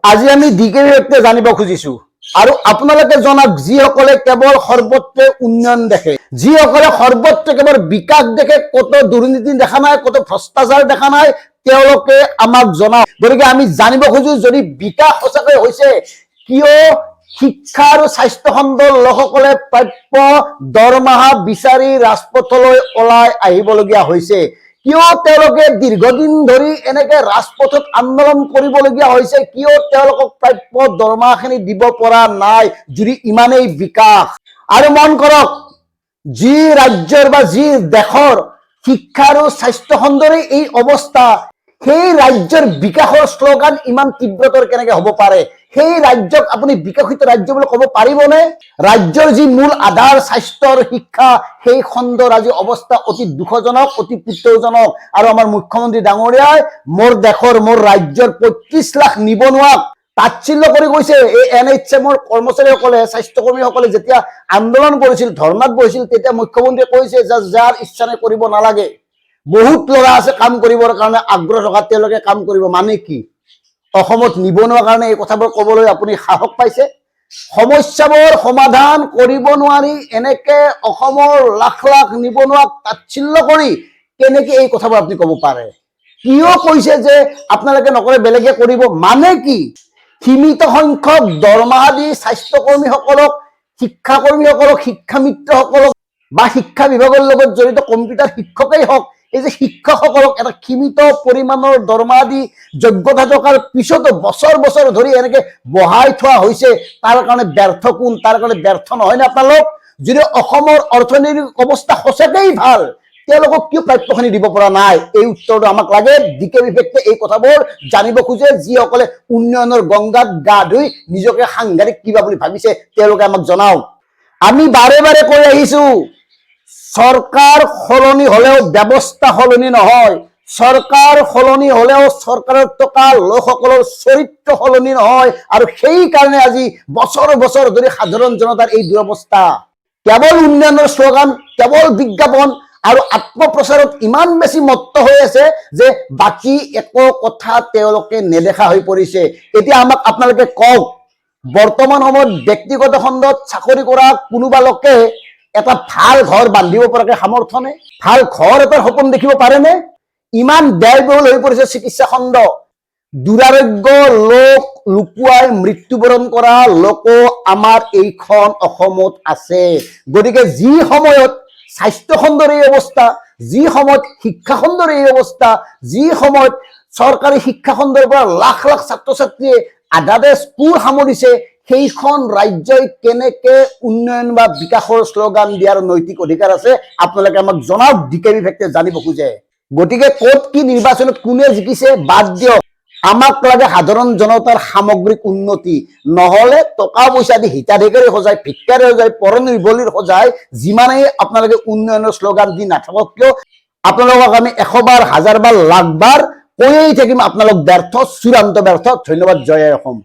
আজি আমি দিকেৰ ব্যক্তি জানিব খুজিছো আৰু আপোনালোকে জনাক যিসকলে কেৱল সৰ্বত্ৰে উন্নয়ন দেখে, যিসকলে সৰ্বত্ৰে কেৱল বিকাশ দেখে, কত দুৰ্নীতি দেখা নাই, কত ভ্ৰষ্টাচাৰ দেখা নাই, তেওঁলোকে আমাক জনাওক। গতিকে আমি জানিব খুজো যদি বিকাশ সঁচাকৈ হৈছে কিয় শিক্ষা আৰু স্বাস্থ্য খণ্ডৰ লোকসকলে প্ৰাপ্য দৰমহা বিচাৰি ৰাজপথলৈ ওলাই আহিবলগীয়া হৈছে, কিয় তেওঁলোকে দীৰ্ঘদিন ধৰি এনেকে ৰাজপথত আন্দোলন কৰিবলগীয়া হৈছে, কিয় তেওঁলোকক প্ৰাপ্য দৰমহাখিনি দিব পৰা নাই যদি ইমানেই বিকাশ। আৰু মন কৰক, যি ৰাজ্যৰ বা যি দেশৰ শিক্ষা আৰু স্বাস্থ্য খণ্ডৰে এই অৱস্থা, সেই ৰাজ্যৰ বিকাশৰ শ্লোগান ইমান তীব্ৰতৰ কেনেকে হ'ব পাৰে? সেই ৰাজ্যক আপুনি বিকশিত ৰাজ্য বুলি ক'ব পাৰিবনে? ৰাজ্যৰ যি মূল আধাৰ স্বাস্থ্যৰ শিক্ষা, সেই খণ্ডৰ আজি অৱস্থা অতি দুখজনক, অতি পুতৌজনক। আৰু আমাৰ মুখ্যমন্ত্ৰী ডাঙৰীয়াই মোৰ দেশৰ, মোৰ ৰাজ্যৰ ৩৫ লাখ নিবনুৱাক তাচ্ছিল্য কৰি কৈছে। এই NHM-ৰ কৰ্মচাৰীসকলে, স্বাস্থ্যকৰ্মীসকলে যেতিয়া আন্দোলন কৰিছিল, ধৰ্ণাত বহিছিল, তেতিয়া মুখ্যমন্ত্ৰীয়ে কৈছে যে যাৰ ইচ্ছা নাই কৰিব নালাগে। বহুত ল'ৰা আছে কাম কৰিবৰ কাৰণে আগ্ৰহ থকা, তেওঁলোকে কাম কৰিব। মানে কি অসমত নিবনুৱাৰ কাৰণে এই কথাবোৰ ক'বলৈ আপুনি সাহস পাইছে? সমস্যাবোৰ সমাধান কৰিব নোৱাৰি এনেকে অসমৰ লাখ লাখ নিবনুৱাক তাচ্ছিল্য কৰি কেনেকে এই কথাবোৰ আপুনি ক'ব পাৰে? কিয় কৈছে যে আপোনালোকে নকৰে বেলেগে কৰিব? মানে কি সীমিত সংখ্যক দৰমহা দি স্বাস্থ্যকৰ্মীসকলক, শিক্ষাকৰ্মীসকলক, শিক্ষামিত্ৰসকলক বা শিক্ষা বিভাগৰ লগত জড়িত কম্পিউটাৰ শিক্ষকেই হওক, এই যে শিক্ষকসকলক এটা সীমিত পৰিমাণৰ দৰমহা দি যোগ্যতা থকাৰ পিছতো বছৰ বছৰ ধৰি এনেকে বহাই থোৱা হৈছে। তাৰ কাৰণে ব্যৰ্থ কোন? তাৰ কাৰণে ব্যৰ্থ নহয় নে আপোনালোক? যদি অসমৰ অৰ্থনৈতিক অৱস্থা সঁচাকেই ভাল, তেওঁলোকক কিয় প্ৰাপ্যখিনি দিব পৰা নাই? এই উত্তৰটো আমাক লাগে। দিকে বিবেকে এই কথাবোৰ জানিব খোজে যিসকলে উন্নয়নৰ গংগাত গা ধুই নিজকে সাংঘাতিক কিবা বুলি ভাবিছে, তেওঁলোকে আমাক জনাওক। আমি বাৰে বাৰে কৈ আহিছো, চৰকাৰ সলনি হলেও ব্যৱস্থা সলনি নহয়, চৰকাৰ সলনি হলেও চৰকাৰত থকা লোকসকলৰ চৰিত্ৰ সলনি নহয়। আৰু সেই কাৰণে আজি বছৰ বছৰ ধৰি সাধাৰণ জনতাৰ এই দুৰৱস্থা। কেৱল উন্নয়নৰ শ্লোগান, কেৱল বিজ্ঞাপন আৰু আত্মপ্ৰচাৰত ইমান বেছি মত্ত হৈ আছে যে বাকী একো কথা তেওঁলোকে নেদেখা হৈ পৰিছে। এতিয়া আমাক আপোনালোকে কওক, বৰ্তমান সময়ত ব্যক্তিগত খণ্ডত চাকৰি কৰা কোনোবা লোকে এটা ভাল ঘৰ বান্ধিব পৰাকে সামৰ্থ্য নে? ভাল ঘৰ এটাৰ সপোন দেখিব পাৰেনে? ইমান ব্যয়বহুল হৈ পৰিছে চিকিৎসা খণ্ড। দুৰাৰোগ্য লোক লুকুৱাই মৃত্যুবৰণ কৰা লোকো আমাৰ এইখন অসমত আছে। গতিকে যি সময়ত স্বাস্থ্য খণ্ডৰ এই অৱস্থা, যি সময়ত শিক্ষা খণ্ডৰ এই অৱস্থা, যি সময়ত চৰকাৰী শিক্ষা খণ্ডৰ পৰা লাখ লাখ ছাত্ৰ ছাত্ৰীয়ে আধাতে স্কুল সামৰিছে, সেইখন ৰাজ্যই কেনেকে উন্নয়ন বা বিকাশৰ শ্লোগান দিয়াৰ নৈতিক অধিকাৰ আছে? আপোনালোকে আমাক জনাওক, দিকে বিবেকে জানিব খোজে। গতিকে ক'ত কি নিৰ্বাচনত কোনে জিকিছে বাদ দিয়ক, আমাক লাগে সাধাৰণ জনতাৰ সামগ্ৰিক উন্নতি। নহলে টকা পইচা দি হিতাধিকাৰী সজাই, ভিক্ষাৰী সজাই, পৰনিৰ্ভৰশীল সজাই যিমানেই আপোনালোকে উন্নয়নৰ শ্লোগান দি নাথাকক কিয়, আপোনালোকক আমি 100 বাৰ, 1000 বাৰ, লাখ বাৰ কৈয়ে থাকিম, আপোনালোক ব্যৰ্থ, চূড়ান্ত ব্যৰ্থ। ধন্যবাদ। জয় অসম।